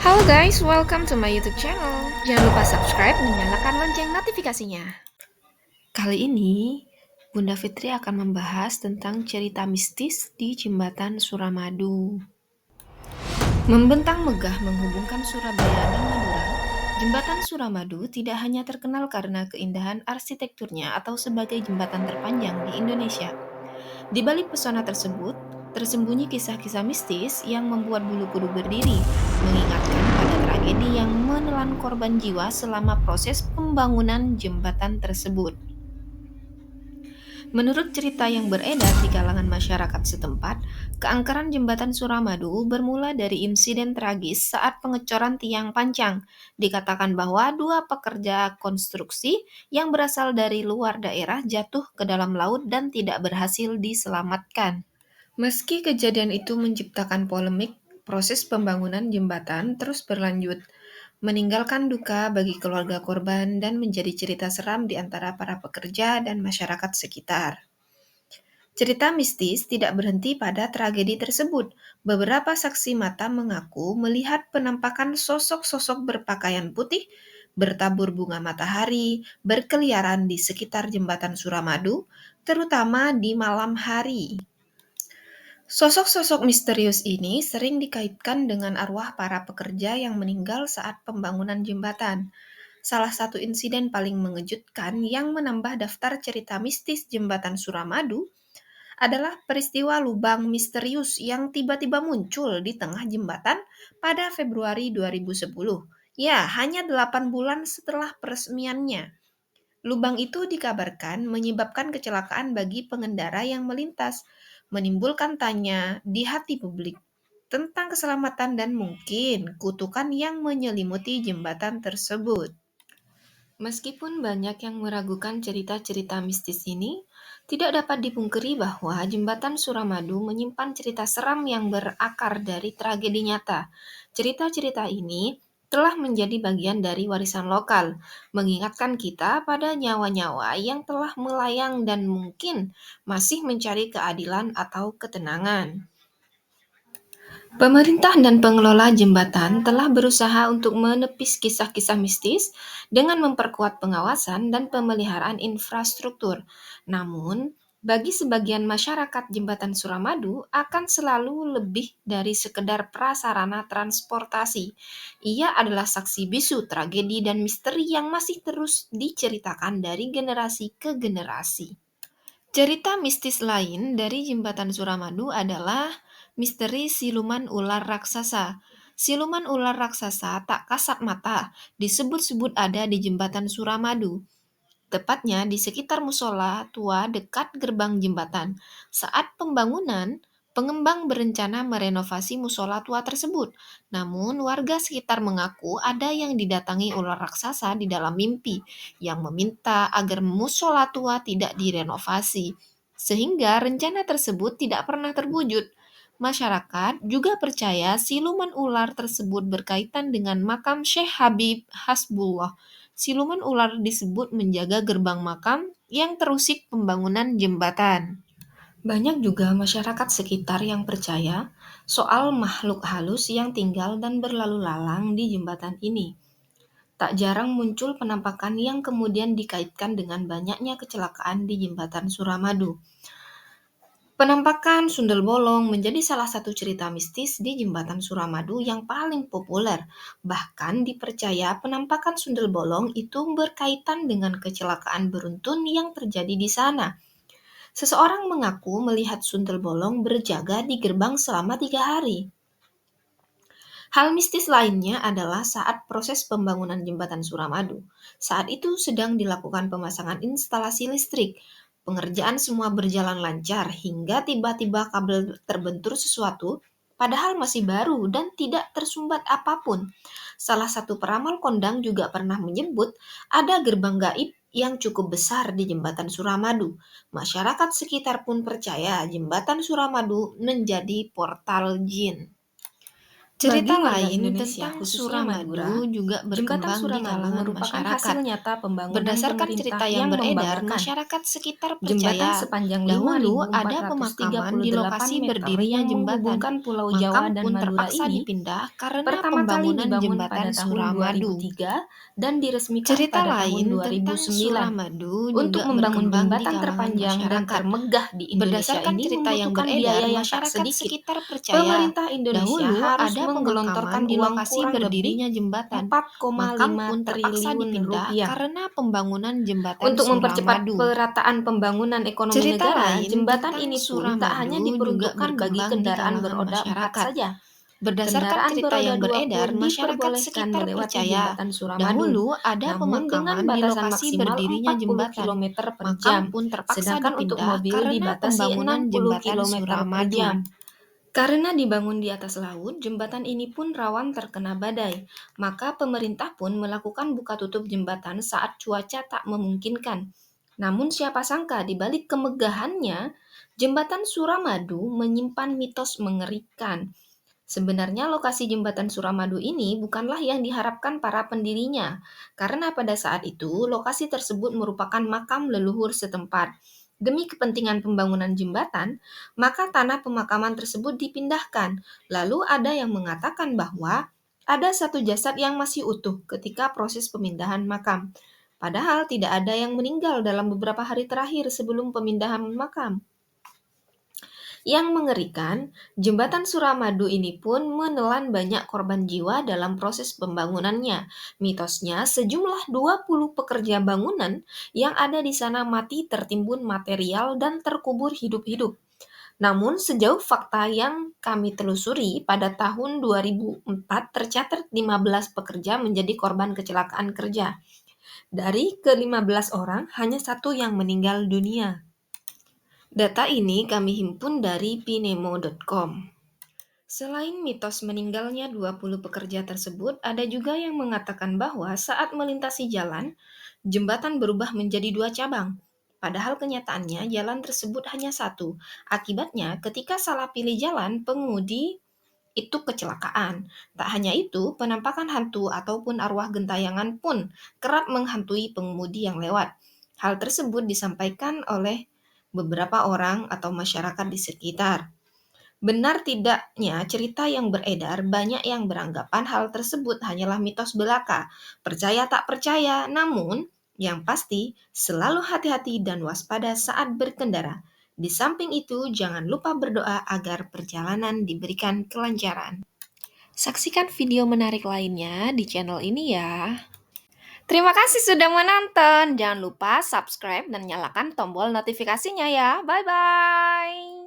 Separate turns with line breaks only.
Halo guys, welcome to my YouTube channel. Jangan lupa subscribe dan nyalakan lonceng notifikasinya. Kali ini, Bunda Fitri akan membahas tentang cerita mistis di Jembatan Suramadu. Membentang megah menghubungkan Surabaya dan Madura, Jembatan Suramadu tidak hanya terkenal karena keindahan arsitekturnya atau sebagai jembatan terpanjang di Indonesia. Di balik pesona tersebut, tersembunyi kisah-kisah mistis yang membuat bulu kuduk berdiri, mengingatkan pada tragedi yang menelan korban jiwa selama proses pembangunan jembatan tersebut. Menurut cerita yang beredar di kalangan masyarakat setempat, keangkeran jembatan Suramadu bermula dari insiden tragis saat pengecoran tiang pancang. Dikatakan bahwa dua pekerja konstruksi yang berasal dari luar daerah jatuh ke dalam laut dan tidak berhasil diselamatkan. Meski kejadian itu menciptakan polemik, proses pembangunan jembatan terus berlanjut, meninggalkan duka bagi keluarga korban dan menjadi cerita seram di antara para pekerja dan masyarakat sekitar. Cerita mistis tidak berhenti pada tragedi tersebut. Beberapa saksi mata mengaku melihat penampakan sosok-sosok berpakaian putih, bertabur bunga matahari, berkeliaran di sekitar jembatan Suramadu, terutama di malam hari. Sosok-sosok misterius ini sering dikaitkan dengan arwah para pekerja yang meninggal saat pembangunan jembatan. Salah satu insiden paling mengejutkan yang menambah daftar cerita mistis jembatan Suramadu adalah peristiwa lubang misterius yang tiba-tiba muncul di tengah jembatan pada Februari 2010. Ya, hanya 8 bulan setelah peresmiannya. Lubang itu dikabarkan menyebabkan kecelakaan bagi pengendara yang melintas, menimbulkan tanya di hati publik tentang keselamatan dan mungkin kutukan yang menyelimuti jembatan tersebut. Meskipun banyak yang meragukan cerita-cerita mistis ini, tidak dapat dipungkiri bahwa jembatan Suramadu menyimpan cerita seram yang berakar dari tragedi nyata. Cerita-cerita ini telah menjadi bagian dari warisan lokal, mengingatkan kita pada nyawa-nyawa yang telah melayang dan mungkin masih mencari keadilan atau ketenangan. Pemerintah dan pengelola jembatan telah berusaha untuk menepis kisah-kisah mistis dengan memperkuat pengawasan dan pemeliharaan infrastruktur. Namun, bagi sebagian masyarakat, jembatan Suramadu akan selalu lebih dari sekedar prasarana transportasi. Ia adalah saksi bisu tragedi dan misteri yang masih terus diceritakan dari generasi ke generasi. Cerita mistis lain dari jembatan Suramadu adalah misteri siluman ular raksasa. Siluman ular raksasa tak kasat mata disebut-sebut ada di jembatan Suramadu, tepatnya di sekitar musola tua dekat gerbang jembatan. Saat pembangunan, pengembang berencana merenovasi musola tua tersebut. Namun, warga sekitar mengaku ada yang didatangi ular raksasa di dalam mimpi yang meminta agar musola tua tidak direnovasi, sehingga rencana tersebut tidak pernah terwujud. Masyarakat juga percaya siluman ular tersebut berkaitan dengan makam Syekh Habib Hasbullah. Siluman ular disebut menjaga gerbang makam yang terusik pembangunan jembatan. Banyak juga masyarakat sekitar yang percaya soal makhluk halus yang tinggal dan berlalu lalang di jembatan ini. Tak jarang muncul penampakan yang kemudian dikaitkan dengan banyaknya kecelakaan di jembatan Suramadu. Penampakan sundel bolong menjadi salah satu cerita mistis di jembatan Suramadu yang paling populer. Bahkan dipercaya penampakan sundel bolong itu berkaitan dengan kecelakaan beruntun yang terjadi di sana. Seseorang mengaku melihat sundel bolong berjaga di gerbang selama 3 hari. Hal mistis lainnya adalah saat proses pembangunan jembatan Suramadu. Saat itu sedang dilakukan pemasangan instalasi listrik. Pengerjaan semua berjalan lancar hingga tiba-tiba kabel terbentur sesuatu, padahal masih baru dan tidak tersumbat apapun. Salah satu peramal kondang juga pernah menyebut ada gerbang gaib yang cukup besar di jembatan Suramadu. Masyarakat sekitar pun percaya jembatan Suramadu menjadi portal jin. Cerita
Bagi warga
lain
Indonesia,
tentang
khususnya Madura,
Suramadu juga
Jembatan
berkembang di
Suramadu
kalangan
merupakan hasil
masyarakat.
nyata pembangunan
Berdasarkan
pemerintah
cerita yang
yang
beredar,
membanggakan.
masyarakat sekitar
Jembatan
percaya
sepanjang
dahulu ada pemakaman di
5.438
lokasi
meter
berdirinya
yang
jembatan.
menghubungkan Pulau Jawa
Makam
dan
pun
Madura
terpaksa
ini
dipindah karena
pertama kali
pembangunan
dibangun pada
jembatan
tahun
Suramadu.
2003 dan diresmikan
Cerita
pada tahun
lain tentang
2009.
Suramadu
Untuk
juga
membangun
berkembang di
jembatan
kalangan
terpanjang dan
masyarakat.
termegah di Indonesia
Berdasarkan
ini
cerita yang
membutuhkan
beredar,
biaya yang tak
masyarakat
sedikit.
sekitar percaya
Pemerintah Indonesia
dahulu
harus
ada
menggelontorkan
pemakaman di
uang
lokasi
kurang lebih
berdirinya jembatan. Makam
4,5
pun terpaksa
triliun
dipindah
rupiah.
karena pembangunan jembatan
Untuk mempercepat
Suramadu.
perataan pembangunan ekonomi
Cerita
negara,
lain
jembatan
tentang
ini pun tak hanya
Suramadu juga
diperuntukkan bagi
berkembang di
kendaraan
kalangan
beroda 4
masyarakat.
saja.
Berdasarkan
Kendaraan
cerita
beroda
yang
2
beredar,
pun
masyarakat
diperbolehkan
sekitar
melewati
percaya
jembatan Suramadu,
dahulu ada
namun dengan
pemakaman di
batasan
lokasi
maksimal
berdirinya
40
jembatan.
km per
Makam
jam,
pun terpaksa
sedangkan untuk
dipindah
mobil
karena
dibatasi
pembangunan
60
jembatan
km per
Suramadu.
jam. Karena dibangun di atas laut, jembatan ini pun rawan terkena badai. Maka pemerintah pun melakukan buka tutup jembatan saat cuaca tak memungkinkan. Namun siapa sangka di balik kemegahannya, jembatan Suramadu menyimpan mitos mengerikan. Sebenarnya lokasi jembatan Suramadu ini bukanlah yang diharapkan para pendirinya, karena pada saat itu lokasi tersebut merupakan makam leluhur setempat. Demi kepentingan pembangunan jembatan, maka tanah pemakaman tersebut dipindahkan. Lalu ada yang mengatakan bahwa ada satu jasad yang masih utuh ketika proses pemindahan makam. Padahal tidak ada yang meninggal dalam beberapa hari terakhir sebelum pemindahan makam. Yang mengerikan, jembatan Suramadu ini pun menelan banyak korban jiwa dalam proses pembangunannya. Mitosnya, sejumlah 20 pekerja bangunan yang ada di sana mati tertimbun material dan terkubur hidup-hidup. Namun sejauh fakta yang kami telusuri, pada tahun 2004 tercatat 15 pekerja menjadi korban kecelakaan kerja. Dari ke-15 orang, hanya satu yang meninggal dunia. Data ini kami himpun dari pinemo.com. Selain mitos meninggalnya 20 pekerja tersebut, ada juga yang mengatakan bahwa saat melintasi jalan, jembatan berubah menjadi dua cabang. Padahal kenyataannya jalan tersebut hanya satu. Akibatnya, ketika salah pilih jalan, pengemudi itu kecelakaan. Tak hanya itu, penampakan hantu ataupun arwah gentayangan pun kerap menghantui pengemudi yang lewat. Hal tersebut disampaikan oleh beberapa orang atau masyarakat di sekitar. Benar tidaknya cerita yang beredar, banyak yang beranggapan hal tersebut hanyalah mitos belaka. Percaya tak percaya, namun yang pasti selalu hati-hati dan waspada saat berkendara. Di samping itu, jangan lupa berdoa agar perjalanan diberikan kelancaran. Saksikan video menarik lainnya di channel ini ya. Terima kasih sudah menonton. Jangan lupa subscribe dan nyalakan tombol notifikasinya ya. Bye-bye.